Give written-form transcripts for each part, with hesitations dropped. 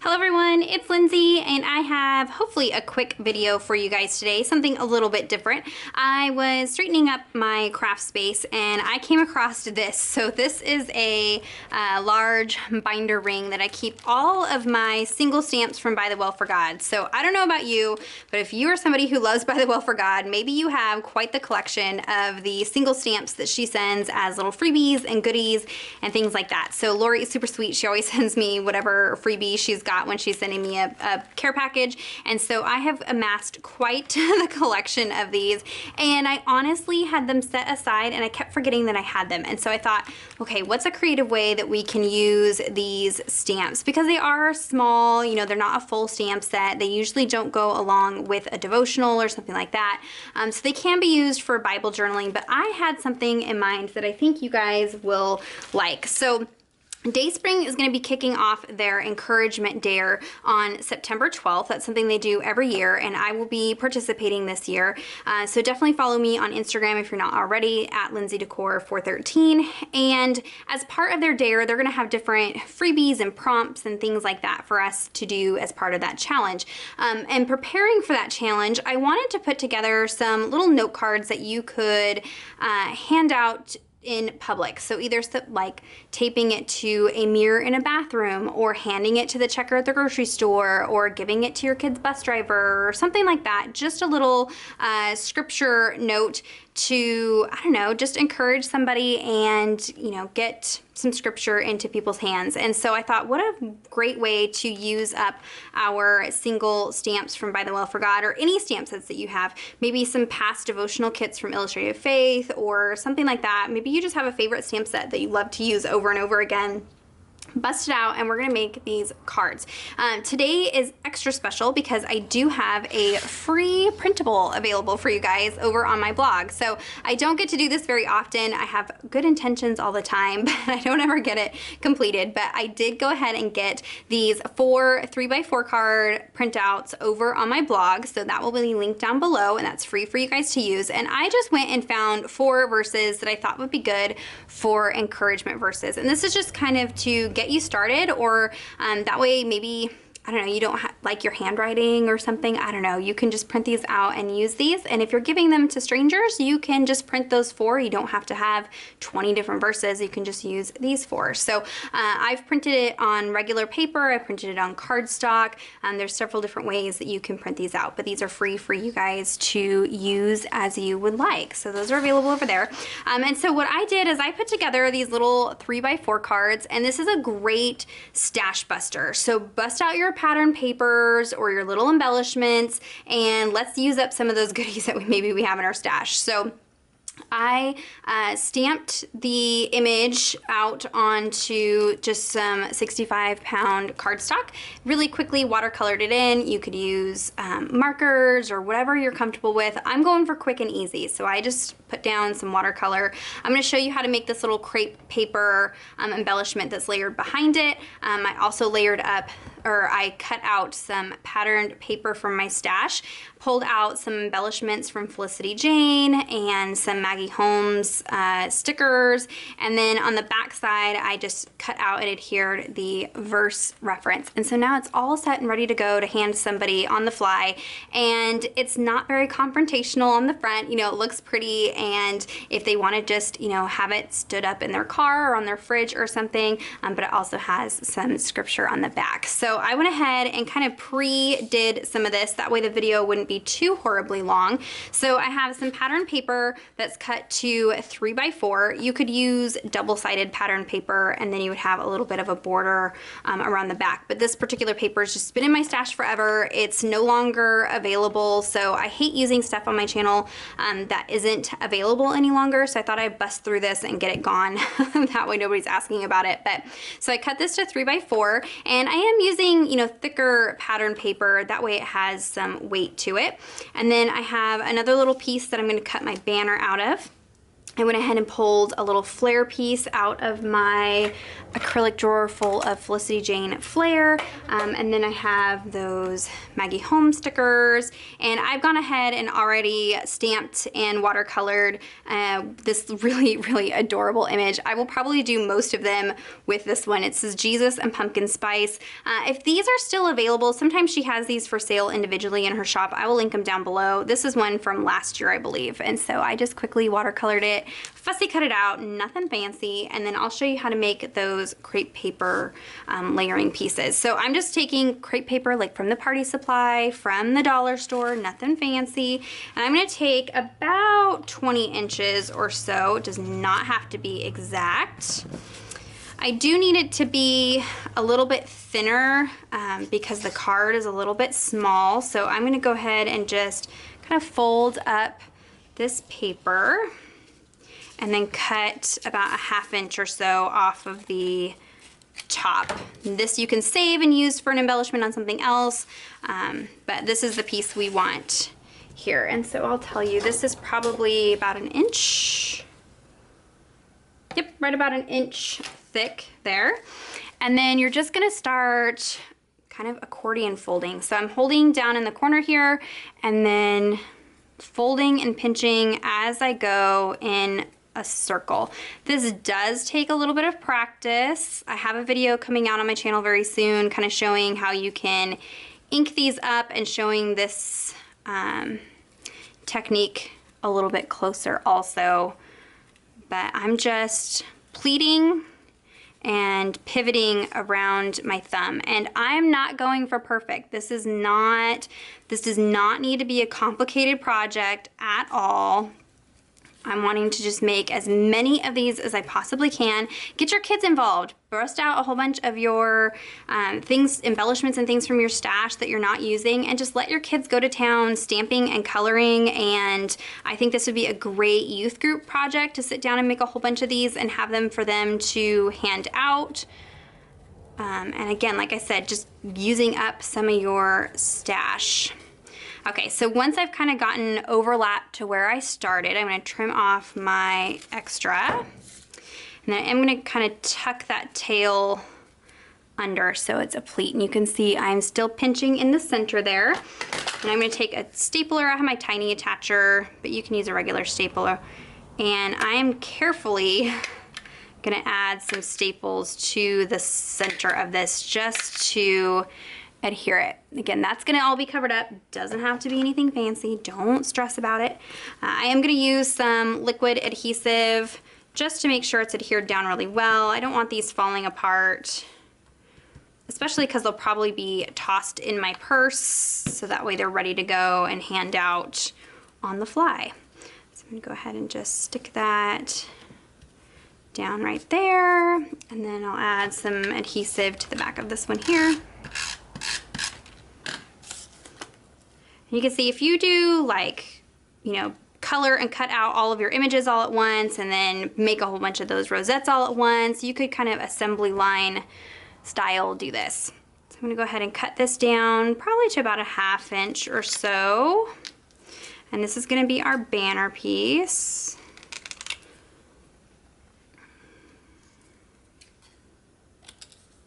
Hello everyone, it's Lindsay and I have hopefully a quick video for you guys today, something a little bit different. I was straightening up my craft space and I came across this. So this is a large binder ring that I keep all of my single stamps from By the Well for God. So I don't know about you, but if you are somebody who loves By the Well for God, maybe you have quite the collection of the single stamps that she sends as little freebies and goodies and things like that. So Lori is super sweet. She always sends me whatever freebie she's got when she's sending me a care package, and so I have amassed quite the collection of these, and I honestly had them set aside and I kept forgetting that I had them. And so I thought, okay, what's a creative way that we can use these stamps, because they are small, you know, they're not a full stamp set. They usually don't go along with a devotional or something like that, so they can be used for Bible journaling, but I had something in mind that I think you guys will like. So DaySpring is going to be kicking off their encouragement dare on September 12th. That's something they do every year, and I will be participating this year. So definitely follow me on Instagram if you're not already, at LindseyDecor 413. And as part of their dare, they're going to have different freebies and prompts and things like that for us to do as part of that challenge. And preparing for that challenge, I wanted to put together some little note cards that you could hand out in public. So either like taping it to a mirror in a bathroom, or handing it to the checker at the grocery store, or giving it to your kid's bus driver or something like that. Just a little scripture note to, I don't know, just encourage somebody and, you know, get some scripture into people's hands. And so I thought, what a great way to use up our single stamps from By the Well for God, or any stamp sets that you have. Maybe some past devotional kits from Illustrated Faith or something like that. Maybe you just have a favorite stamp set that you love to use over and over again. Bust it out and we're gonna make these cards. Today is extra special because I do have a free printable available for you guys over on my blog. So I don't get to do this very often. I have good intentions all the time, but I don't ever get it completed. But I did go ahead and get these 4 3x4 card printouts over on my blog. So that will be linked down below, and that's free for you guys to use. And I just went and found 4 verses that I thought would be good for encouragement verses. And this is just kind of to get you started, or that way maybe, I don't know, you don't like your handwriting or something, I don't know, you can just print these out and use these. And if you're giving them to strangers, you can just print those 4. You don't have to have 20 different verses. You can just use these 4. So I've printed it on regular paper. I printed it on cardstock. There's several different ways that you can print these out, but these are free for you guys to use as you would like. So those are available over there. And so what I did is I put together these little 3x4 cards, and this is a great stash buster. So bust out your pattern papers or your little embellishments, and let's use up some of those goodies that maybe we have in our stash. So I stamped the image out onto just some 65-pound cardstock. Really quickly watercolored it in. You could use markers or whatever you're comfortable with. I'm going for quick and easy, so I just put down some watercolor. I'm going to show you how to make this little crepe paper embellishment that's layered behind it. I also layered up, or I cut out some patterned paper from my stash, pulled out some embellishments from Felicity Jane and some Maggie Holmes stickers, and then on the back side I just cut out and adhered the verse reference. And so now it's all set and ready to go to hand to somebody on the fly, and it's not very confrontational on the front. You know, it looks pretty, and if they want to just, you know, have it stood up in their car or on their fridge or something, but it also has some scripture on the back. So I went ahead and kind of pre-did some of this, that way the video wouldn't be too horribly long. So I have some pattern paper that's cut to 3x4. You could use double-sided pattern paper, and then you would have a little bit of a border around the back. But this particular paper has just been in my stash forever. It's no longer available, so I hate using stuff on my channel that isn't available any longer. So I thought I'd bust through this and get it gone. That way nobody's asking about it. But so I cut this to 3x4, and I am using, you know, thicker pattern paper. That way it has some weight to it. And then I have another little piece that I'm going to cut my banner out of. I went ahead and pulled a little flare piece out of my acrylic drawer full of Felicity Jane Flare, and then I have those Maggie Home stickers, and I've gone ahead and already stamped and watercolored this really adorable image. I will probably do most of them with this one. It says Jesus and Pumpkin Spice. If these are still available, sometimes she has these for sale individually in her shop. I will link them down below. This is one from last year, I believe, and so I just quickly watercolored it, fussy cut it out, nothing fancy, and then I'll show you how to make those crepe paper layering pieces. So I'm just taking crepe paper like from the party supply, from the dollar store, nothing fancy, and I'm going to take about 20 inches or so. It does not have to be exact. I do need it to be a little bit thinner because the card is a little bit small, so I'm going to go ahead and just kind of fold up this paper and then cut about a 1/2 inch or so off of the top. This you can save and use for an embellishment on something else, but this is the piece we want here. And so I'll tell you, this is probably about 1 inch. Yep, right about 1 inch thick there. And then you're just gonna start kind of accordion folding. So I'm holding down in the corner here and then folding and pinching as I go in a circle. This does take a little bit of practice. I have a video coming out on my channel very soon kind of showing how you can ink these up and showing this technique a little bit closer also. But I'm just pleating and pivoting around my thumb, and I'm not going for perfect. This does not need to be a complicated project at all. I'm wanting to just make as many of these as I possibly can. Get your kids involved. Bust out a whole bunch of your things, embellishments and things from your stash that you're not using, and just let your kids go to town stamping and coloring. And I think this would be a great youth group project to sit down and make a whole bunch of these and have them for them to hand out. And again, like I said, just using up some of your stash. Okay, so once I've kind of gotten overlap to where I started, I'm going to trim off my extra. And then I'm going to kind of tuck that tail under so it's a pleat. And you can see I'm still pinching in the center there. And I'm going to take a stapler. I have my tiny attacher, but you can use a regular stapler. And I am carefully going to add some staples to the center of this just to adhere it. Again, that's gonna all be covered up. Doesn't have to be anything fancy. Don't stress about it. I am gonna use some liquid adhesive just to make sure it's adhered down really well. I don't want these falling apart, especially because they'll probably be tossed in my purse, so that way they're ready to go and hand out on the fly. So I'm gonna go ahead and just stick that down right there, and then I'll add some adhesive to the back of this one here. You can see if you do like, you know, color and cut out all of your images all at once and then make a whole bunch of those rosettes all at once, you could kind of assembly line style do this. So I'm gonna go ahead and cut this down probably to about a 1/2 inch or so. And this is gonna be our banner piece.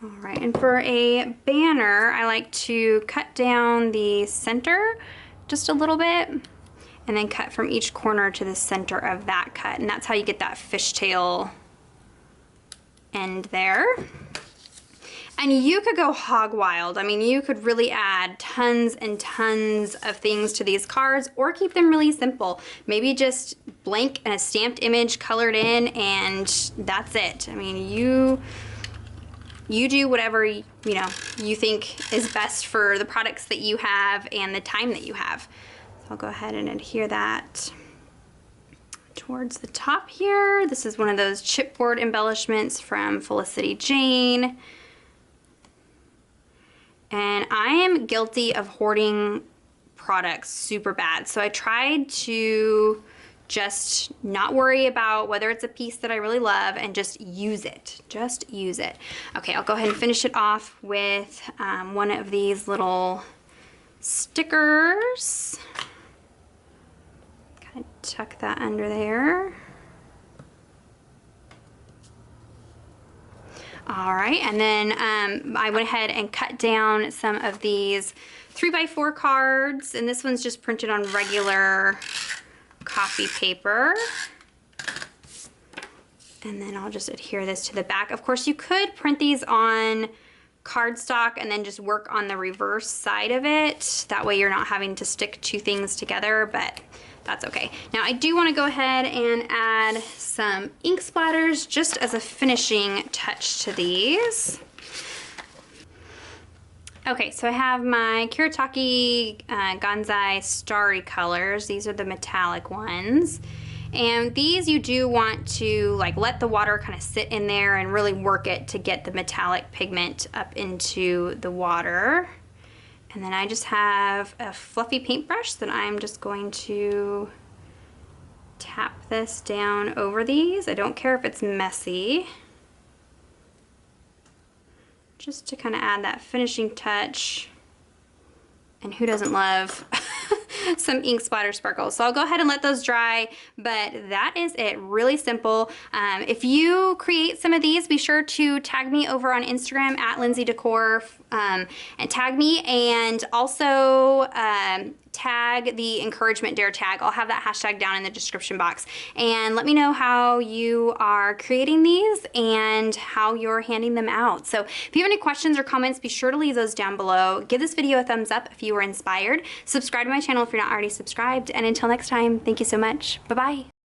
All right, and for a banner, I like to cut down the center just a little bit and then cut from each corner to the center of that cut. And that's how you get that fishtail end there. And you could go hog wild. I mean, you could really add tons and tons of things to these cards or keep them really simple. Maybe just blank and a stamped image colored in and that's it. I mean, you do whatever you think is best for the products that you have and the time that you have. So I'll go ahead and adhere that towards the top here. This is one of those chipboard embellishments from Felicity Jane. And I am guilty of hoarding products super bad. So I tried to just not worry about whether it's a piece that I really love and just use it. Just use it. Okay, I'll go ahead and finish it off with one of these little stickers. Kind of tuck that under there. All right, and then I went ahead and cut down some of these 3x4 cards, and this one's just printed on regular copy paper. And then I'll just adhere this to the back. Of course, you could print these on cardstock and then just work on the reverse side of it. That way you're not having to stick two things together, but that's okay. Now I do want to go ahead and add some ink splatters just as a finishing touch to these. Okay, so I have my Kuretake Ganzai Starry colors. These are the metallic ones. And these you do want to like let the water kind of sit in there and really work it to get the metallic pigment up into the water. And then I just have a fluffy paintbrush that I'm just going to tap this down over these. I don't care if it's messy. Just to kind of add that finishing touch. And who doesn't love some ink splatter sparkles? So I'll go ahead and let those dry, but that is it. Really simple. If you create some of these, be sure to tag me over on Instagram at LindseyDecor and tag me, and also tag the encouragement dare tag. I'll have that hashtag down in the description box, and let me know how you are creating these and how you're handing them out. So if you have any questions or comments, be sure to leave those down below. Give this video a thumbs up if you were inspired. Subscribe to my channel if you're not already subscribed, and until next time, thank you so much. Bye-bye.